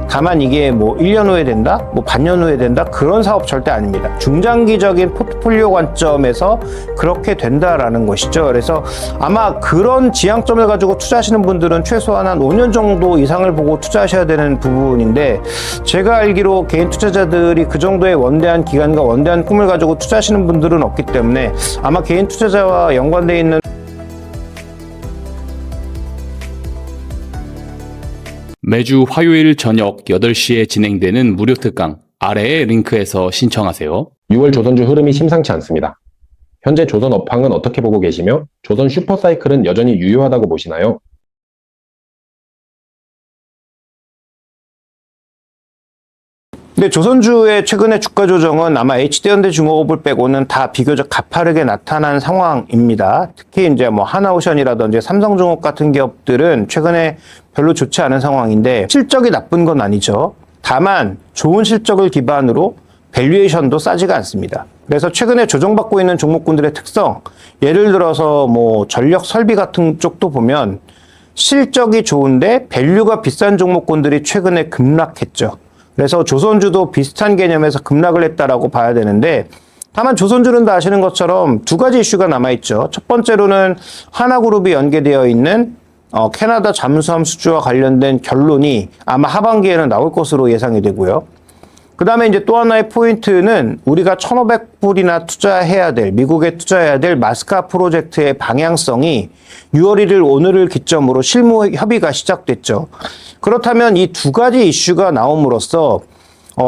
다만 이게 뭐 1년 후에 된다? 뭐 반년 후에 된다? 그런 사업 절대 아닙니다. 중장기적인 포트폴리오 관점에서 그렇게 된다라는 것이죠. 그래서 아마 그런 지향점을 가지고 투자하시는 분들은 최소한 한 5년 정도 이상을 보고 투자하셔야 되는 부분인데, 제가 알기로 개인 투자자들이 그 정도의 원대한 기간과 원대한 꿈을 가지고 투자하시는 분들은 없기 때문에 아마 개인 투자자와 연관되어 있는 매주 화요일 저녁 8시에 진행되는 무료 특강 아래의 링크에서 신청하세요. 6월 조선주 흐름이 심상치 않습니다. 현재 조선 업황은 어떻게 보고 계시며 조선 슈퍼사이클은 여전히 유효하다고 보시나요? 근데 조선주의 최근의 주가 조정은 아마 HD현대중공업을 빼고는 다 비교적 가파르게 나타난 상황입니다. 특히 이제 뭐 하나오션이라든지 삼성중업 같은 기업들은 최근에 별로 좋지 않은 상황인데, 실적이 나쁜 건 아니죠. 다만 좋은 실적을 기반으로 밸류에이션도 싸지가 않습니다. 그래서 최근에 조정받고 있는 종목군들의 특성, 예를 들어서 뭐 전력 설비 같은 쪽도 보면 실적이 좋은데 밸류가 비싼 종목군들이 최근에 급락했죠. 그래서 조선주도 비슷한 개념에서 급락을 했다라고 봐야 되는데, 다만 조선주는 다 아시는 것처럼 두 가지 이슈가 남아있죠. 첫 번째로는 하나그룹이 연계되어 있는 캐나다 잠수함 수주와 관련된 결론이 아마 하반기에는 나올 것으로 예상이 되고요. 그 다음에 이제 또 하나의 포인트는 우리가 1,500불이나 투자해야 될, 미국에 투자해야 될 마스카 프로젝트의 방향성이 6월 1일 오늘을 기점으로 실무 협의가 시작됐죠. 그렇다면 이 두 가지 이슈가 나옴으로써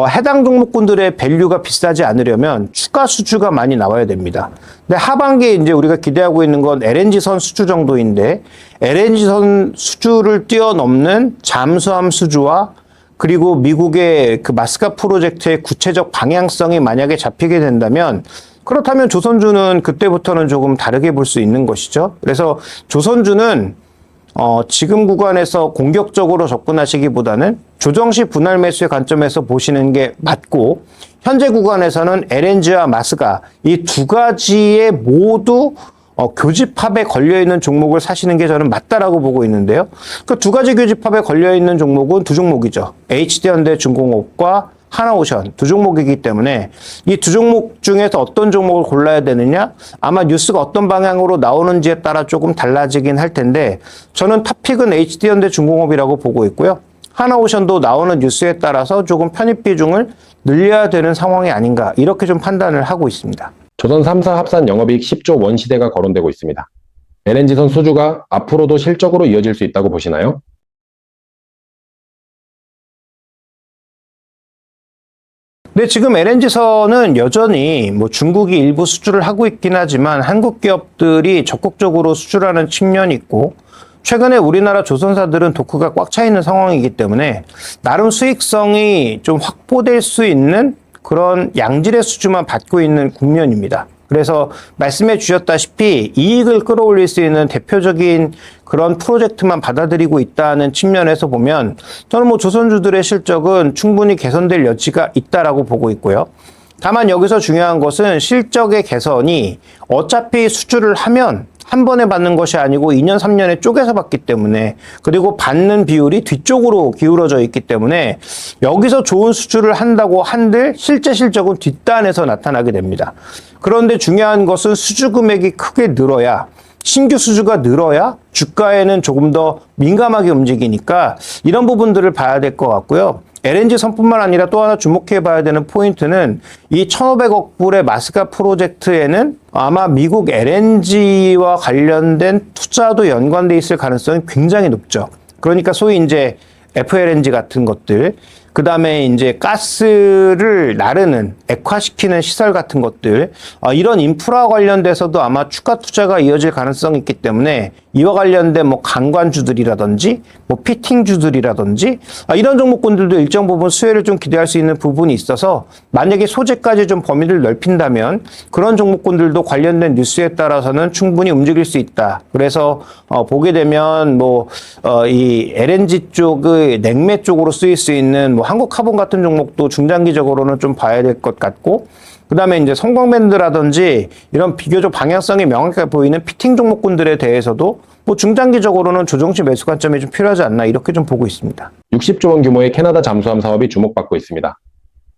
해당 종목군들의 밸류가 비싸지 않으려면 추가 수주가 많이 나와야 됩니다. 근데 하반기에 이제 우리가 기대하고 있는 건 LNG선 수주 정도인데, LNG선 수주를 뛰어넘는 잠수함 수주와 그리고 미국의 그 마스카 프로젝트의 구체적 방향성이 만약에 잡히게 된다면, 그렇다면 조선주는 그때부터는 조금 다르게 볼 수 있는 것이죠. 그래서 조선주는 지금 구간에서 공격적으로 접근하시기보다는 조정시 분할 매수의 관점에서 보시는 게 맞고, 현재 구간에서는 LNG와 마스가 이 두 가지에 모두 교집합에 걸려있는 종목을 사시는 게 저는 맞다라고 보고 있는데요. 그 두 가지 교집합에 걸려있는 종목은 두 종목이죠. HD현대중공업과 하나오션 두 종목이기 때문에 이 두 종목 중에서 어떤 종목을 골라야 되느냐, 아마 뉴스가 어떤 방향으로 나오는지에 따라 조금 달라지긴 할 텐데, 저는 탑픽은 HD현대중공업이라고 보고 있고요. 하나오션도 나오는 뉴스에 따라서 조금 편입 비중을 늘려야 되는 상황이 아닌가, 이렇게 좀 판단을 하고 있습니다. 조선 3사 합산 영업이익 10조 원 시대가 거론되고 있습니다. LNG선 수주가 앞으로도 실적으로 이어질 수 있다고 보시나요? 근데 지금 LNG선은 여전히 뭐 중국이 일부 수주를 하고 있긴 하지만 한국 기업들이 적극적으로 수주하는 측면이 있고, 최근에 우리나라 조선사들은 도크가 꽉 차 있는 상황이기 때문에 나름 수익성이 좀 확보될 수 있는 그런 양질의 수주만 받고 있는 국면입니다. 그래서 말씀해 주셨다시피 이익을 끌어올릴 수 있는 대표적인 그런 프로젝트만 받아들이고 있다는 측면에서 보면, 저는 뭐 조선주들의 실적은 충분히 개선될 여지가 있다라고 보고 있고요. 다만 여기서 중요한 것은 실적의 개선이 어차피 수주를 하면 한 번에 받는 것이 아니고 2년, 3년에 쪼개서 받기 때문에, 그리고 받는 비율이 뒤쪽으로 기울어져 있기 때문에 여기서 좋은 수주를 한다고 한들 실제 실적은 뒷단에서 나타나게 됩니다. 그런데 중요한 것은 수주 금액이 크게 늘어야, 신규 수주가 늘어야 주가에는 조금 더 민감하게 움직이니까 이런 부분들을 봐야 될 것 같고요. LNG 선뿐만 아니라 또 하나 주목해 봐야 되는 포인트는 이 1,500억 불의 마스카 프로젝트에는 아마 미국 LNG와 관련된 투자도 연관돼 있을 가능성이 굉장히 높죠. 그러니까 소위 이제 FLNG 같은 것들, 그 다음에 이제 가스를 나르는, 액화시키는 시설 같은 것들, 이런 인프라 관련돼서도 아마 추가 투자가 이어질 가능성이 있기 때문에 이와 관련된 뭐 관관주들이라든지 뭐 피팅주들이라든지 이런 종목군들도 일정 부분 수혜를 좀 기대할 수 있는 부분이 있어서, 만약에 소재까지 좀 범위를 넓힌다면 그런 종목군들도 관련된 뉴스에 따라서는 충분히 움직일 수 있다. 그래서 보게 되면 뭐 이 LNG 쪽의 냉매 쪽으로 쓰일 수 있는 뭐 뭐 한국카본 같은 종목도 중장기적으로는 좀 봐야 될 것 같고, 그 다음에 이제 성광밴드라든지 이런 비교적 방향성이 명확하게 보이는 피팅 종목군들에 대해서도 뭐 중장기적으로는 조정치 매수 관점이 좀 필요하지 않나 이렇게 좀 보고 있습니다. 60조 원 규모의 캐나다 잠수함 사업이 주목받고 있습니다.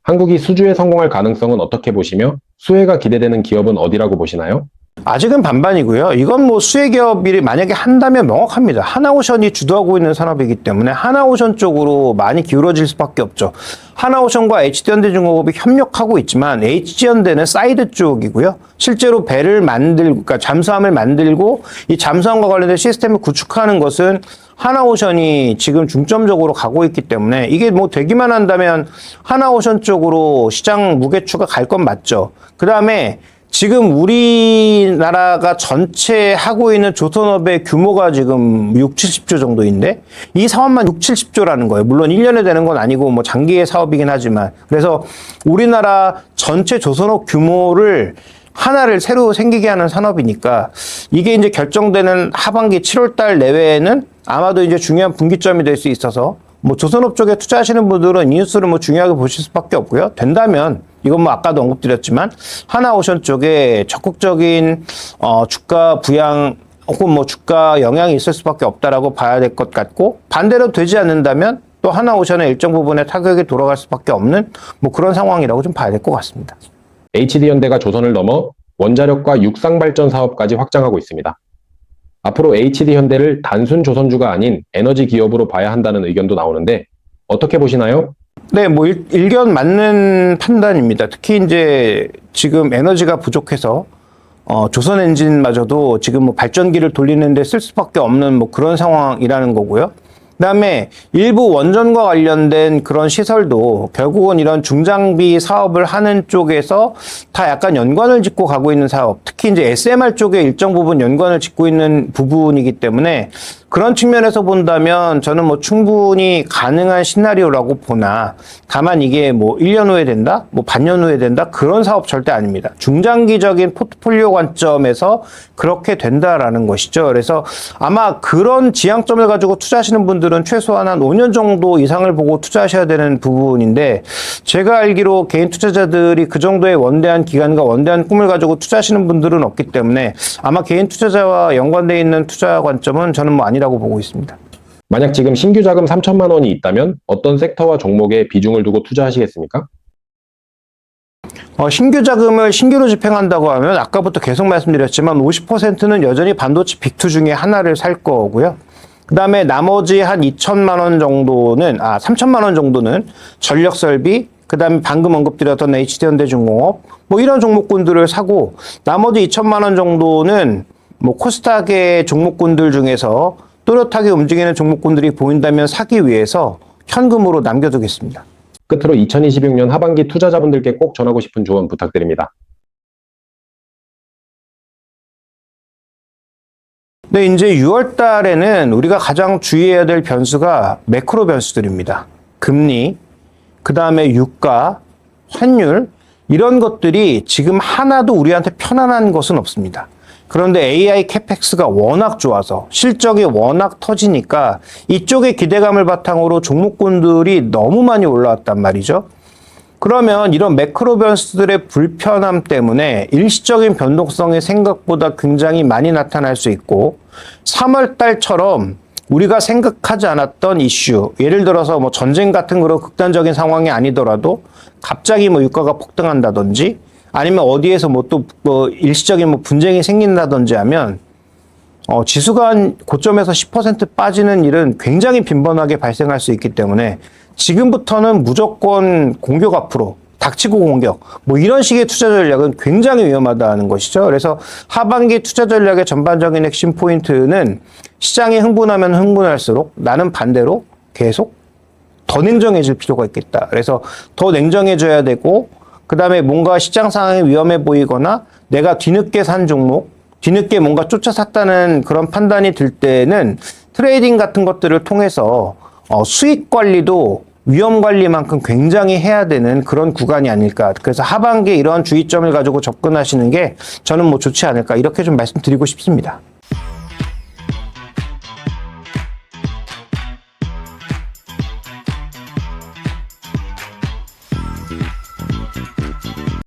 한국이 수주에 성공할 가능성은 어떻게 보시며 수혜가 기대되는 기업은 어디라고 보시나요? 아직은 반반이고요. 이건 뭐 수혜 기업이 만약에 한다면 명확합니다. 하나오션이 주도하고 있는 산업이기 때문에 하나오션 쪽으로 많이 기울어질 수밖에 없죠. 하나오션과 HD현대중공업이 협력하고 있지만 HG현대는 사이드 쪽이고요. 실제로 배를 만들고, 그러니까 잠수함을 만들고 이 잠수함과 관련된 시스템을 구축하는 것은 하나오션이 지금 중점적으로 가고 있기 때문에 이게 뭐 되기만 한다면 하나오션 쪽으로 시장 무게추가 갈 건 맞죠. 그 다음에 지금 우리나라가 전체 하고 있는 조선업의 규모가 지금 6, 70조 정도인데 이 사업만 6, 70조라는 거예요. 물론 1년에 되는 건 아니고 뭐 장기의 사업이긴 하지만, 그래서 우리나라 전체 조선업 규모를 하나를 새로 생기게 하는 산업이니까 이게 이제 결정되는 하반기 7월 달 내외에는 아마도 이제 중요한 분기점이 될 수 있어서 뭐 조선업 쪽에 투자하시는 분들은 이 뉴스를 뭐 중요하게 보실 수밖에 없고요. 된다면 이건 뭐 아까도 언급드렸지만 하나오션 쪽에 적극적인 주가 부양 혹은 뭐 주가 영향이 있을 수밖에 없다라고 봐야 될 것 같고, 반대로 되지 않는다면 또 하나오션의 일정 부분의 타격이 돌아갈 수밖에 없는 뭐 그런 상황이라고 좀 봐야 될 것 같습니다. HD현대가 조선을 넘어 원자력과 육상발전 사업까지 확장하고 있습니다. 앞으로 HD현대를 단순 조선주가 아닌 에너지 기업으로 봐야 한다는 의견도 나오는데 어떻게 보시나요? 네, 뭐 일견 맞는 판단입니다. 특히 이제 지금 에너지가 부족해서 조선 엔진마저도 지금 뭐 발전기를 돌리는데 쓸 수밖에 없는 뭐 그런 상황이라는 거고요. 그다음에 일부 원전과 관련된 그런 시설도 결국은 이런 중장비 사업을 하는 쪽에서 다 약간 연관을 짓고 가고 있는 사업, 특히 이제 SMR 쪽에 일정 부분 연관을 짓고 있는 부분이기 때문에 그런 측면에서 본다면 저는 뭐 충분히 가능한 시나리오라고 보나, 다만 이게 뭐 1년 후에 된다? 뭐 반년 후에 된다? 그런 사업 절대 아닙니다. 중장기적인 포트폴리오 관점에서 그렇게 된다라는 것이죠. 그래서 아마 그런 지향점을 가지고 투자하시는 분들은 최소한 한 5년 정도 이상을 보고 투자하셔야 되는 부분인데, 제가 알기로 개인 투자자들이 그 정도의 원대한 기간과 원대한 꿈을 가지고 투자하시는 분들은 없기 때문에 아마 개인 투자자와 연관되어 있는 투자 관점은 저는 뭐 아니라고 보고 있습니다. 만약 지금 신규 자금 3천만 원이 있다면 어떤 섹터와 종목에 비중을 두고 투자하시겠습니까? 신규 자금을 신규로 집행한다고 하면 아까부터 계속 말씀드렸지만 50%는 여전히 반도체 빅2 중에 하나를 살 거고요. 그 다음에 나머지 한 2천만 원 정도는, 3천만 원 정도는 전력 설비, 그 다음에 방금 언급드렸던 HD현대중공업, 뭐 이런 종목군들을 사고, 나머지 2천만 원 정도는 뭐 코스닥의 종목군들 중에서 또렷하게 움직이는 종목군들이 보인다면 사기 위해서 현금으로 남겨두겠습니다. 끝으로 2026년 하반기 투자자분들께 꼭 전하고 싶은 조언 부탁드립니다. 네, 이제 6월 달에는 우리가 가장 주의해야 될 변수가 매크로 변수들입니다. 금리, 그 다음에 유가, 환율, 이런 것들이 지금 하나도 우리한테 편안한 것은 없습니다. 그런데 AI 캐펙스가 워낙 좋아서 실적이 워낙 터지니까 이쪽의 기대감을 바탕으로 종목군들이 너무 많이 올라왔단 말이죠. 그러면 이런 매크로 변수들의 불편함 때문에 일시적인 변동성이 생각보다 굉장히 많이 나타날 수 있고, 3월 달처럼 우리가 생각하지 않았던 이슈, 예를 들어서 뭐 전쟁 같은 그런 극단적인 상황이 아니더라도 갑자기 뭐 유가가 폭등한다든지 아니면 어디에서 뭐 또 뭐 일시적인 뭐 분쟁이 생긴다든지 하면 지수가 한 고점에서 10% 빠지는 일은 굉장히 빈번하게 발생할 수 있기 때문에 지금부터는 무조건 공격 앞으로 닥치고 공격, 뭐 이런 식의 투자 전략은 굉장히 위험하다는 것이죠. 그래서 하반기 투자 전략의 전반적인 핵심 포인트는 시장이 흥분하면 흥분할수록 나는 반대로 계속 더 냉정해질 필요가 있겠다. 그래서 더 냉정해져야 되고, 그 다음에 뭔가 시장 상황이 위험해 보이거나 내가 뒤늦게 산 종목, 뒤늦게 뭔가 쫓아 샀다는 그런 판단이 들 때는 트레이딩 같은 것들을 통해서 수익 관리도 위험 관리만큼 굉장히 해야 되는 그런 구간이 아닐까. 그래서 하반기에 이런 주의점을 가지고 접근하시는 게 저는 뭐 좋지 않을까, 이렇게 좀 말씀드리고 싶습니다.